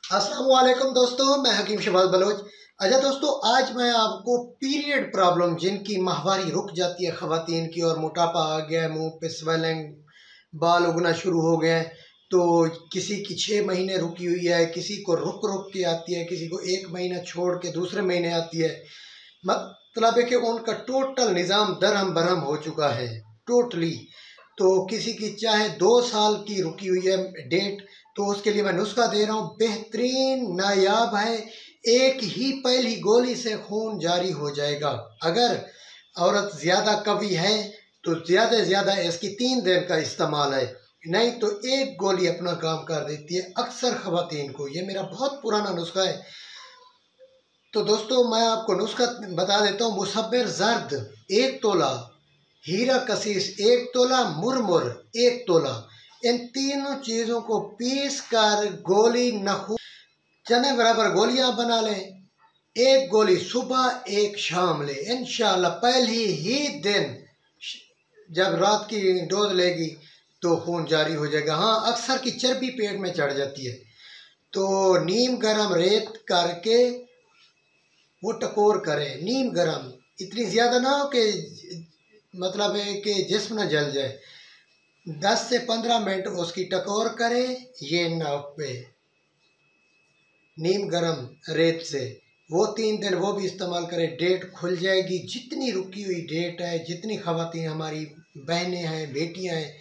अस्सलाम वालेकुम दोस्तों, मैं हकीम शहबाज बलोच। अच्छा दोस्तों, आज मैं आपको पीरियड प्रॉब्लम जिनकी माहवारी रुक जाती है ख़वातीन की और मोटापा आ गया है, मुंह पे स्वेलिंग, बाल उगना शुरू हो गए हैं, तो किसी की 6 महीने रुकी हुई है, किसी को रुक रुक के आती है, किसी को 1 महीना छोड़ के दूसरे महीने आती है। मतलब है कि उनका टोटल निज़ाम दरहम बरहम हो चुका है टोटली। तो किसी की चाहे 2 साल की रुकी हुई है डेट, तो उसके लिए मैं नुस्खा दे रहा हूँ, बेहतरीन नायाब है। एक ही पहली गोली से खून जारी हो जाएगा। अगर औरत ज़्यादा कवी है तो ज़्यादा से ज़्यादा इसकी 3 दिन का इस्तेमाल है, नहीं तो एक गोली अपना काम कर देती है अक्सर ख़वातीन को। ये मेरा बहुत पुराना नुस्खा है। तो दोस्तों, मैं आपको नुस्खा बता देता हूँ। मुसब्बिर ज़र्द 1 तोला, हीरा कसीस 1 तोला, मुरमुर 1 तोला, इन तीनों चीज़ों को पीस कर गोली नखून चने बराबर गोलियां बना लें। एक गोली सुबह एक शाम ले, इंशाल्लाह पहले ही दिन जब रात की डोज लेगी तो खून जारी हो जाएगा। हाँ, अक्सर की चर्बी पेट में चढ़ जाती है, तो नीम गरम रेत करके वो टकोर करें। नीम गरम, इतनी ज़्यादा ना हो कि मतलब है कि जिस्म न जल जाए। 10 से 15 मिनट उसकी टकोर करें। ये नाव पे नीम गरम रेत से वो 3 दिन वो भी इस्तेमाल करें, डेट खुल जाएगी। जितनी रुकी हुई डेट है, जितनी ख़वातीन हमारी बहनें हैं, बेटियां हैं,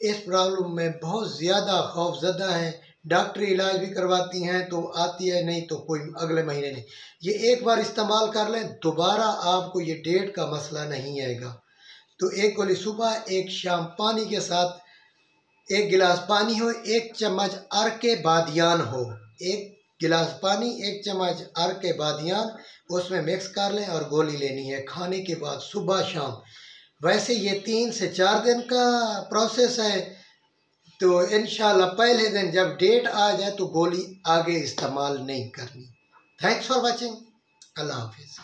इस प्रॉब्लम में बहुत ज़्यादा खौफज़दा हैं, डॉक्टरी इलाज भी करवाती हैं तो आती है, नहीं तो कोई अगले महीने नहीं। ये एक बार इस्तेमाल कर लें, दोबारा आपको ये डेट का मसला नहीं आएगा। तो एक गोली सुबह एक शाम पानी के साथ, 1 गिलास पानी हो, 1 चम्मच अरक के बादियान हो, 1 गिलास पानी 1 चम्मच अरक के बादियान उसमें मिक्स कर लें और गोली लेनी है खाने के बाद सुबह शाम। वैसे ये 3 से 4 दिन का प्रोसेस है, तो इंशाल्लाह पहले दिन जब डेट आ जाए तो गोली आगे इस्तेमाल नहीं करनी। Thanks for watching. अल्लाह हाफिज़।